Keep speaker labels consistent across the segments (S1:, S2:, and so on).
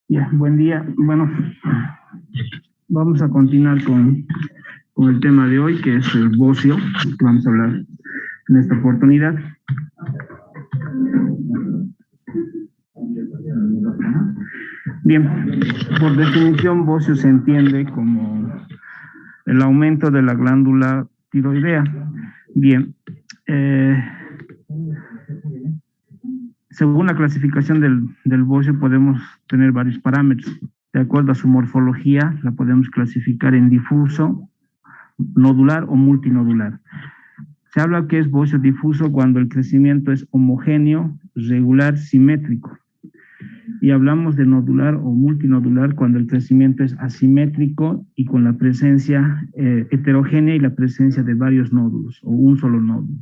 S1: Ya, buen día. Bueno, vamos a continuar con el tema de hoy, que es el bocio, que vamos a hablar en esta oportunidad. Bien, por definición, bocio se entiende como el aumento de la glándula tiroidea. Bien, según la clasificación del bocio podemos tener varios parámetros. De acuerdo a su morfología, la podemos clasificar en difuso, nodular o multinodular. Se habla que es bocio difuso cuando el crecimiento es homogéneo, regular, simétrico. Y hablamos de nodular o multinodular cuando el crecimiento es asimétrico y con la presencia heterogénea y la presencia de varios nódulos o un solo nódulo.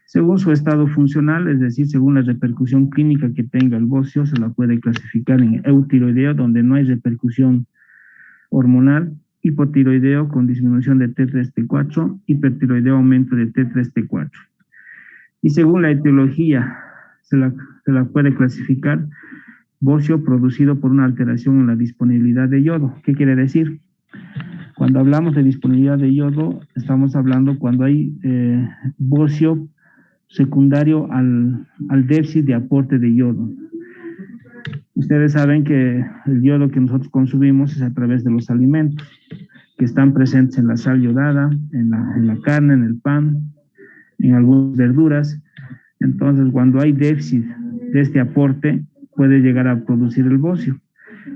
S1: Según su estado funcional, es decir, según la repercusión clínica que tenga el bocio, se la puede clasificar en eutiroideo, donde no hay repercusión hormonal, hipotiroideo con disminución de T3-T4, hipertiroideo aumento de T3-T4. Y según la etiología, se la puede clasificar bocio producido por una alteración en la disponibilidad de yodo. ¿Qué quiere decir? Cuando hablamos de disponibilidad de yodo, estamos hablando cuando hay bocio secundario al déficit de aporte de yodo. Ustedes saben que el yodo que nosotros consumimos es a través de los alimentos que están presentes en la sal yodada, en la carne, en el pan, en algunas verduras. Entonces, cuando hay déficit de este aporte, puede llegar a producir el bocio.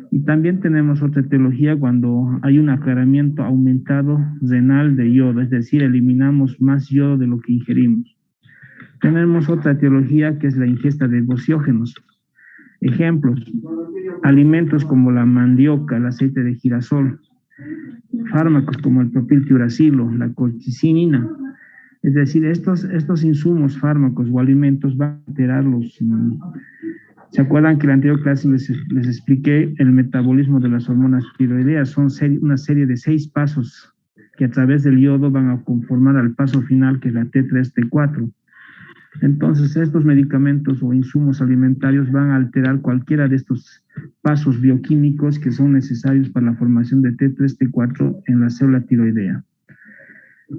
S1: Y también tenemos otra etiología cuando hay un aclaramiento aumentado renal de yodo, es decir, eliminamos más yodo de lo que ingerimos. Tenemos otra etiología que es la ingesta de bociógenos. Ejemplos, alimentos como la mandioca, el aceite de girasol, fármacos como el propiltiuracilo, la colchicina. Es decir, estos insumos, fármacos o alimentos van a alterar los... ¿Se acuerdan que en la anterior clase les expliqué el metabolismo de las hormonas tiroideas? Son una serie de 6 pasos que a través del yodo van a conformar al paso final, que es la T3-T4. Entonces, estos medicamentos o insumos alimentarios van a alterar cualquiera de estos pasos bioquímicos que son necesarios para la formación de T3-T4 en la célula tiroidea.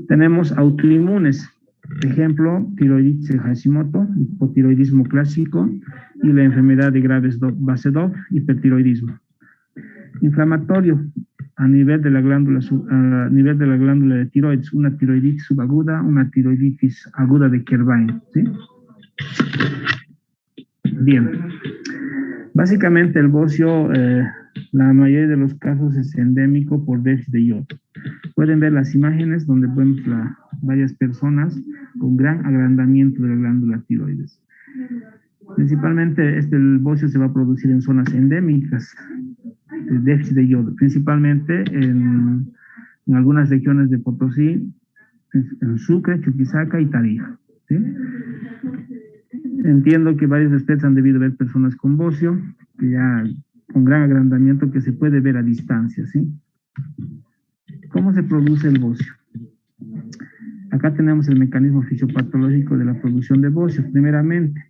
S1: Tenemos autoinmunes, ejemplo, tiroiditis de Hashimoto, hipotiroidismo clásico y la enfermedad de Graves Basedov, hipertiroidismo. Inflamatorio, a nivel de la glándula de tiroides, una tiroiditis subaguda, una tiroiditis aguda de Kervain, ¿sí? Bien. Básicamente el bocio, la mayoría de los casos es endémico por déficit de yodo. Pueden ver las imágenes donde vemos varias personas con gran agrandamiento de la glándula tiroides. Principalmente el bocio se va a producir en zonas endémicas de déficit de yodo, principalmente en algunas regiones de Potosí, en Sucre, Chuquisaca y Tarija, ¿sí? Entiendo que varios de ustedes han debido ver personas con bocio, que ya con gran agrandamiento que se puede ver a distancia, ¿sí? ¿Cómo se produce el bocio? Acá tenemos el mecanismo fisiopatológico de la producción de bocio. Primeramente,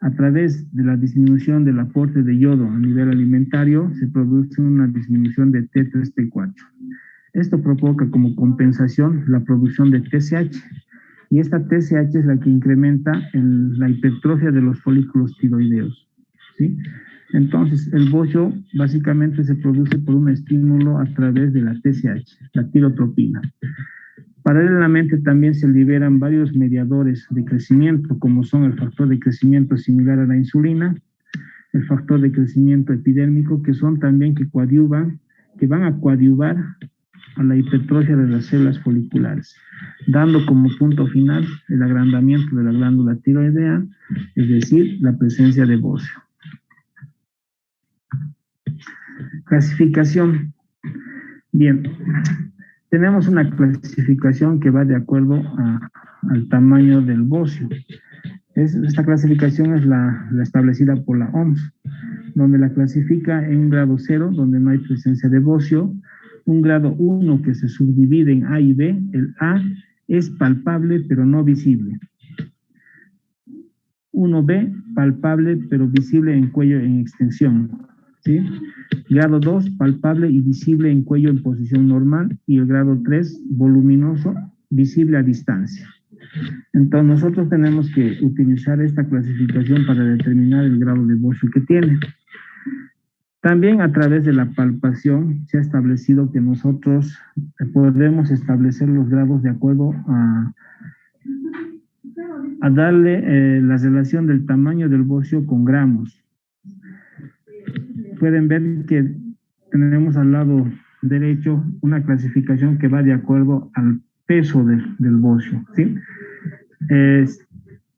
S1: a través de la disminución del aporte de yodo a nivel alimentario, se produce una disminución de T3-T4. Esto provoca como compensación la producción de TSH, y esta TSH es la que incrementa la hipertrofia de los folículos tiroideos, ¿sí? Entonces, el bocio básicamente se produce por un estímulo a través de la TSH, la tirotropina. Paralelamente también se liberan varios mediadores de crecimiento, como son el factor de crecimiento similar a la insulina, el factor de crecimiento epidérmico, que son también que van a coadyuvar a la hipertrofia de las células foliculares, dando como punto final el agrandamiento de la glándula tiroidea, es decir, la presencia de bocio. Clasificación. Bien, tenemos una clasificación que va de acuerdo al tamaño del bocio. Esta clasificación es la establecida por la OMS, donde la clasifica en un grado 0, donde no hay presencia de bocio, un grado 1 que se subdivide en A y B. El A es palpable pero no visible. 1B, palpable pero visible en cuello en extensión, ¿sí? Grado 2, palpable y visible en cuello en posición normal, y el grado 3, voluminoso, visible a distancia. Entonces nosotros tenemos que utilizar esta clasificación para determinar el grado de bocio que tiene. También a través de la palpación se ha establecido que nosotros podemos establecer los grados de acuerdo a darle la relación del tamaño del bocio con gramos. Pueden ver que tenemos al lado derecho una clasificación que va de acuerdo al peso del bocio, ¿sí?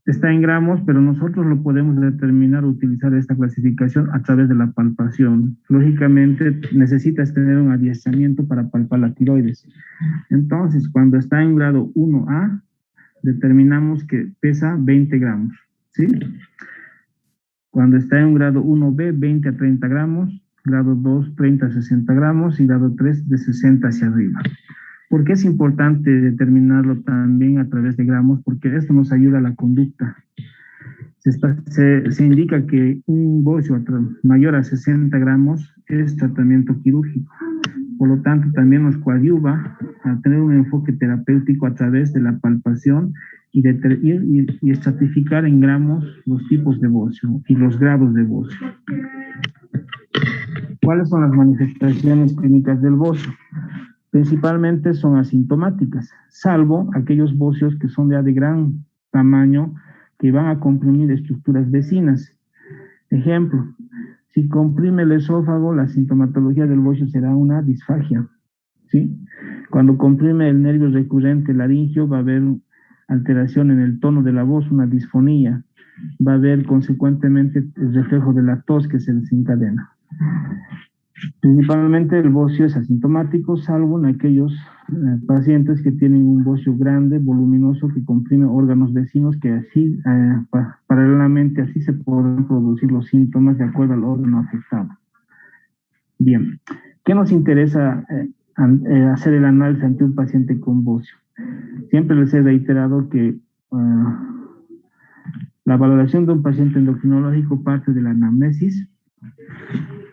S1: Está en gramos, pero nosotros lo podemos determinar o utilizar esta clasificación a través de la palpación. Lógicamente, necesitas tener un adiestramiento para palpar la tiroides. Entonces, cuando está en grado 1A, determinamos que pesa 20 gramos, ¿sí? Cuando está en un grado 1B, 20 a 30 gramos, grado 2, 30 a 60 gramos, y grado 3, de 60 hacia arriba. ¿Por qué es importante determinarlo también a través de gramos? Porque esto nos ayuda a la conducta. Se indica que un bocio mayor a 60 gramos es tratamiento quirúrgico. Por lo tanto, también nos coadyuva a tener un enfoque terapéutico a través de la palpación y estratificar en gramos los tipos de bocio y los grados de bocio. ¿Cuáles son las manifestaciones clínicas del bocio? Principalmente son asintomáticas, salvo aquellos bocios que son ya de gran tamaño, que van a comprimir estructuras vecinas. Ejemplo, si comprime el esófago, la sintomatología del bocio será una disfagia, ¿sí? Cuando comprime el nervio recurrente laringio, va a haber alteración en el tono de la voz, una disfonía. Va a haber consecuentemente el reflejo de la tos que se desencadena. Principalmente el bocio es asintomático, salvo en aquellos pacientes que tienen un bocio grande, voluminoso, que comprime órganos vecinos, que así, paralelamente, así se podrán producir los síntomas de acuerdo al órgano afectado. Bien, ¿qué nos interesa hacer el análisis ante un paciente con bocio? Siempre les he reiterado que la valoración de un paciente endocrinológico parte de la anamnesis.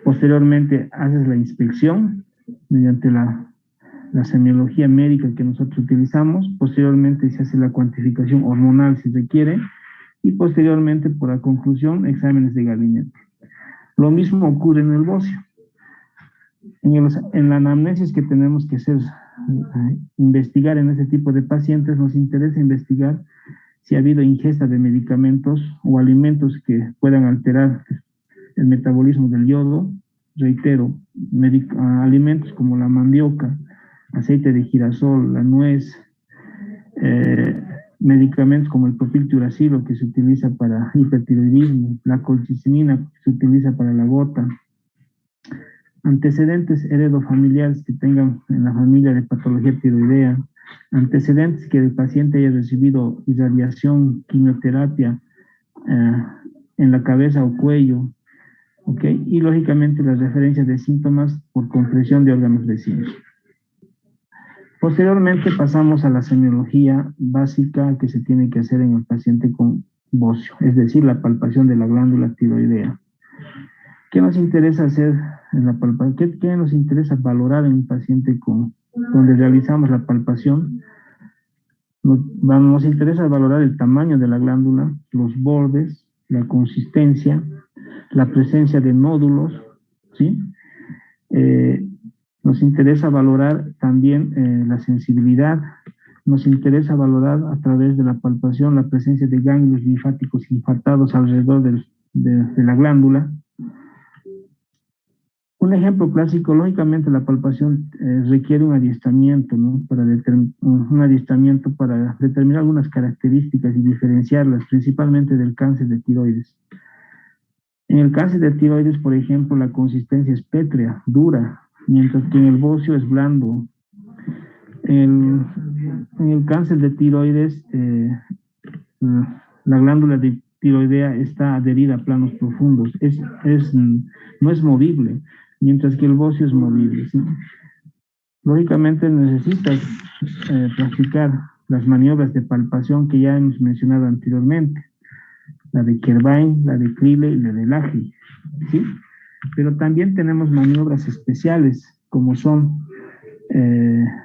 S1: Posteriormente haces la inspección mediante la semiología médica que nosotros utilizamos. Posteriormente se hace la cuantificación hormonal si requiere, y posteriormente, por la conclusión, exámenes de gabinete. Lo mismo ocurre en el bocio. En la anamnesis que tenemos que hacer, investigar en este tipo de pacientes, nos interesa investigar si ha habido ingesta de medicamentos o alimentos que puedan alterar el metabolismo del yodo. Reitero, alimentos como la mandioca, aceite de girasol, la nuez, medicamentos como el propiltiuracilo, que se utiliza para hipertiroidismo, la colchicina, que se utiliza para la gota, antecedentes heredofamiliares que tengan en la familia de patología tiroidea, antecedentes que el paciente haya recibido irradiación, quimioterapia en la cabeza o cuello, ¿ok? Y lógicamente las referencias de síntomas por compresión de órganos vecinos. Posteriormente pasamos a la semiología básica que se tiene que hacer en el paciente con bocio, es decir, la palpación de la glándula tiroidea. ¿Qué nos interesa hacer en la palpación? ¿Qué nos interesa valorar en un paciente donde realizamos la palpación? Nos interesa valorar el tamaño de la glándula, los bordes, la consistencia, la presencia de nódulos, ¿sí? Nos interesa valorar también la sensibilidad. Nos interesa valorar a través de la palpación la presencia de ganglios linfáticos infartados alrededor de la glándula. Un ejemplo clásico, lógicamente la palpación requiere un adiestramiento, ¿no? Un adiestramiento para determinar algunas características y diferenciarlas, principalmente del cáncer de tiroides. En el cáncer de tiroides, por ejemplo, la consistencia es pétrea, dura, mientras que en el bocio es blando. En el cáncer de tiroides, la glándula tiroidea está adherida a planos profundos, no es movible, mientras que el bocio es movible, ¿sí? Lógicamente necesitas practicar las maniobras de palpación que ya hemos mencionado anteriormente. la de Kervain, la de Crille y la de Laje, ¿sí? Pero también tenemos maniobras especiales, como son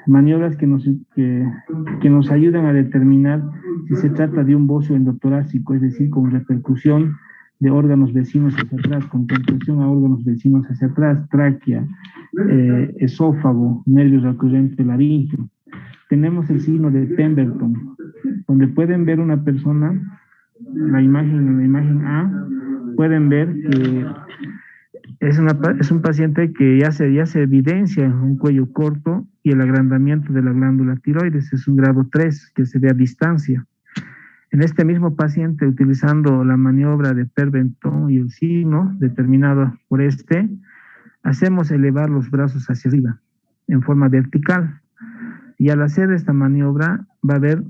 S1: maniobras que nos ayudan a determinar si se trata de un bocio endotorácico, es decir, con repercusión de órganos vecinos hacia atrás, con compresión a órganos vecinos hacia atrás, tráquea, esófago, nervios recurrentes laríngeo. Tenemos el signo de Pemberton, donde pueden ver una persona, la imagen A, pueden ver que es un paciente que ya se evidencia un cuello corto y el agrandamiento de la glándula tiroides, es un grado 3 que se ve a distancia. En este mismo paciente, utilizando la maniobra de Pemberton y el signo determinado por hacemos elevar los brazos hacia arriba en forma vertical. Y al hacer esta maniobra va a haber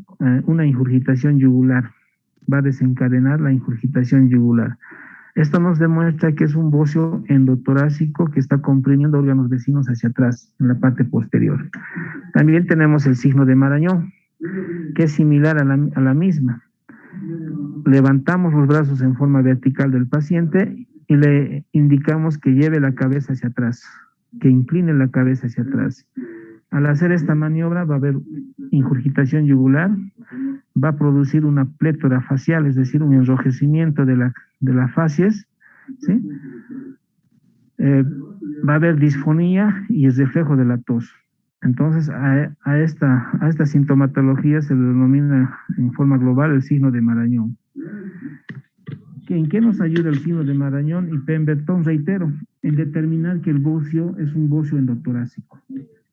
S1: una ingurgitación yugular, va a desencadenar la ingurgitación yugular. Esto nos demuestra que es un bocio endotorácico que está comprimiendo órganos vecinos hacia atrás, en la parte posterior. También tenemos el signo de Marañón, que es similar a la misma. Levantamos los brazos en forma vertical del paciente y le indicamos que lleve la cabeza hacia atrás, que incline la cabeza hacia atrás. Al hacer esta maniobra va a haber ingurgitación yugular, va a producir una plétora facial, es decir, un enrojecimiento de las facies, ¿sí? Va a haber disfonía y el reflejo de la tos. Entonces, a esta sintomatología se le denomina en forma global el signo de Marañón. ¿En qué nos ayuda el signo de Marañón y Pemberton? Reitero, en determinar que el bocio es un bocio endotorácico,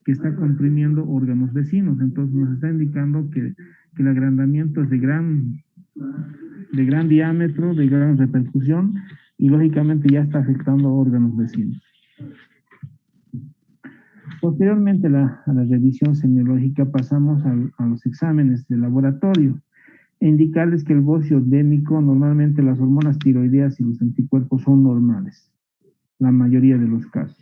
S1: que está comprimiendo órganos vecinos. Entonces nos está indicando que el agrandamiento es de gran diámetro, de gran repercusión, y lógicamente ya está afectando a órganos vecinos. Posteriormente a la revisión semiológica pasamos a los exámenes de laboratorio e indicarles que el bocio endémico, normalmente las hormonas tiroideas y los anticuerpos son normales, la mayoría de los casos.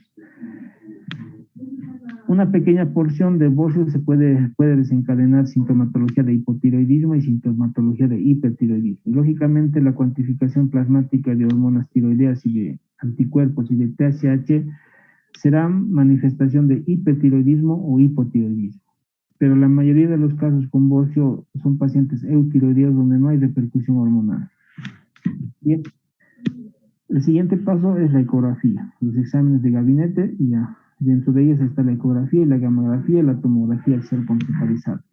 S1: Una pequeña porción de bocio se puede desencadenar sintomatología de hipotiroidismo y sintomatología de hipertiroidismo. Y lógicamente la cuantificación plasmática de hormonas tiroideas y de anticuerpos y de TSH será manifestación de hipertiroidismo o hipotiroidismo. Pero la mayoría de los casos con bocio son pacientes eutiroideos donde no hay repercusión hormonal. Bien. El siguiente paso es la ecografía, los exámenes de gabinete, y ya dentro de ellas está la ecografía y la gamografía y la tomografía axial computarizada.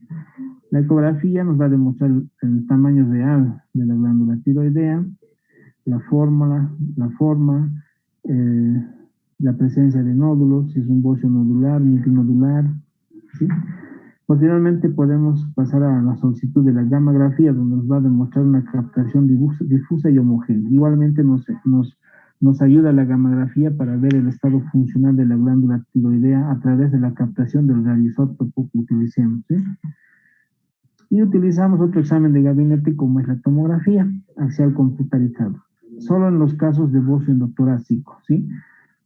S1: La ecografía nos va a demostrar el tamaño real de la glándula tiroidea, la forma, la presencia de nódulos, si es un bocio nodular, multinodular, ¿sí? Posteriormente podemos pasar a la solicitud de la gamografía, donde nos va a demostrar una captación difusa y homogénea. Igualmente nos ayuda la gamografía para ver el estado funcional de la glándula tiroidea a través de la captación del radioisótopo que utilicemos, ¿sí? Y utilizamos otro examen de gabinete como es la tomografía axial computarizada, solo en los casos de bocio endotorácico, ¿sí?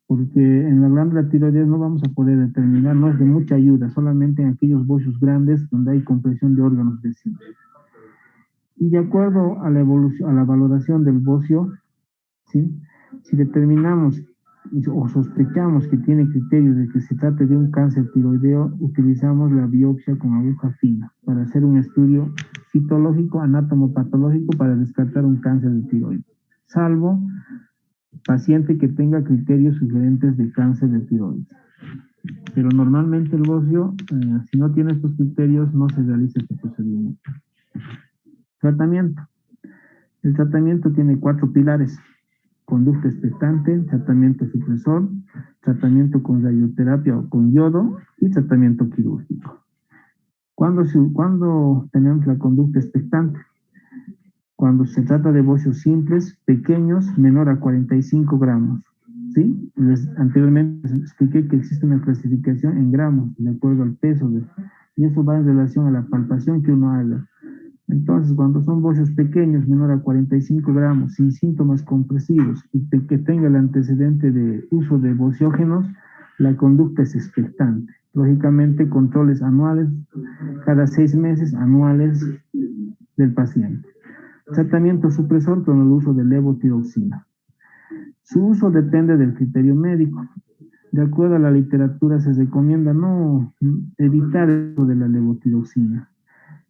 S1: Porque en la glándula tiroidea no vamos a poder determinar, no es de mucha ayuda, solamente en aquellos bocios grandes donde hay compresión de órganos vecinos. Y de acuerdo a la valoración del bocio, ¿sí? Si determinamos o sospechamos que tiene criterios de que se trate de un cáncer tiroideo, utilizamos la biopsia con aguja fina para hacer un estudio citológico, anatomopatológico para descartar un cáncer de tiroides, salvo paciente que tenga criterios sugerentes de cáncer de tiroides. Pero normalmente el bocio, si no tiene estos criterios, no se realiza este procedimiento. Tratamiento. El tratamiento tiene 4 pilares: conducta expectante, tratamiento supresor, tratamiento con radioterapia o con yodo y tratamiento quirúrgico. ¿Cuándo tenemos la conducta expectante? Cuando se trata de bocios simples, pequeños, menor a 45 gramos. ¿Sí? Anteriormente les expliqué que existe una clasificación en gramos, de acuerdo al peso, y eso va en relación a la palpación que uno haga. Entonces, cuando son bocios pequeños, menor a 45 gramos, sin síntomas compresivos, y que tenga el antecedente de uso de bociógenos, la conducta es expectante. Lógicamente, controles anuales, cada 6 meses anuales del paciente. Tratamiento supresor con el uso de levotiroxina. Su uso depende del criterio médico. De acuerdo a la literatura, se recomienda no evitar el uso de la levotiroxina,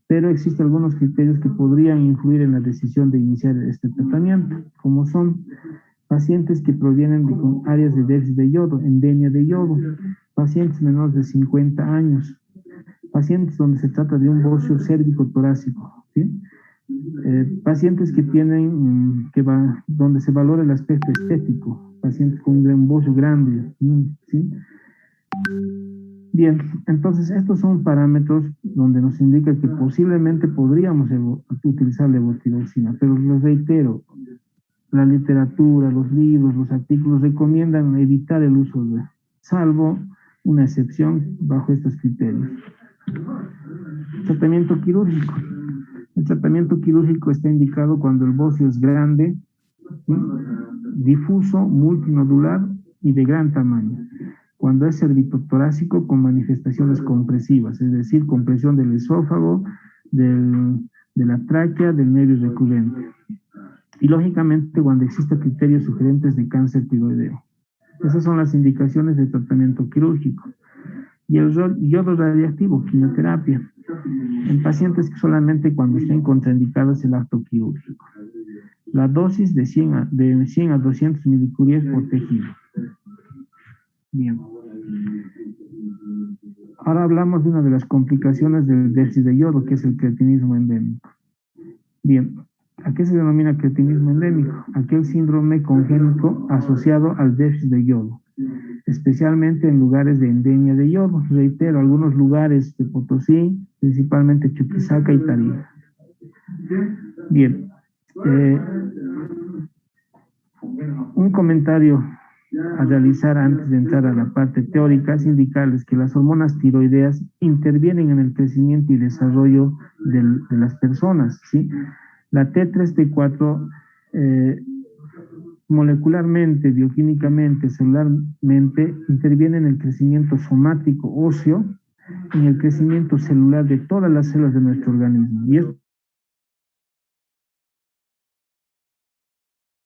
S1: pero existen algunos criterios que podrían influir en la decisión de iniciar este tratamiento, como son pacientes que provienen de áreas de déficit de yodo, endemia de yodo, pacientes menores de 50 años, pacientes donde se trata de un bocio cérvico torácico, ¿sí? Pacientes que tienen, donde se valora el aspecto estético, pacientes con un bocio grande, ¿sí? Bien, entonces estos son parámetros donde nos indica que posiblemente podríamos utilizar levotiroxina, pero les reitero, la literatura, los libros, los artículos recomiendan evitar el uso de, salvo una excepción bajo estos criterios. Tratamiento quirúrgico. El tratamiento quirúrgico está indicado cuando el bocio es grande, ¿sí?, difuso, multinodular y de gran tamaño. Cuando es cervicotorácico con manifestaciones compresivas, es decir, compresión del esófago, de la tráquea, del nervio recurrente. Y lógicamente cuando existen criterios sugerentes de cáncer tiroideo. Esas son las indicaciones de tratamiento quirúrgico. Y el yodo radiactivo, quimioterapia, en pacientes que solamente cuando estén contraindicados el acto quirúrgico. La dosis de 100 a 200 milicuries por tejido. Bien. Ahora hablamos de una de las complicaciones del déficit de yodo, que es el creatinismo endémico. Bien, ¿a qué se denomina creatinismo endémico? Aquel síndrome congénito asociado al déficit de yodo, especialmente en lugares de endemia de yodo. Reitero, algunos lugares de Potosí, principalmente Chuquisaca y Tarija. Bien, un comentario a realizar antes de entrar a la parte teórica es indicarles que las hormonas tiroideas intervienen en el crecimiento y desarrollo de las personas, ¿sí? La T3-T4 molecularmente, bioquímicamente, celularmente, interviene en el crecimiento somático óseo, en el crecimiento celular de todas las células de nuestro organismo. Y esto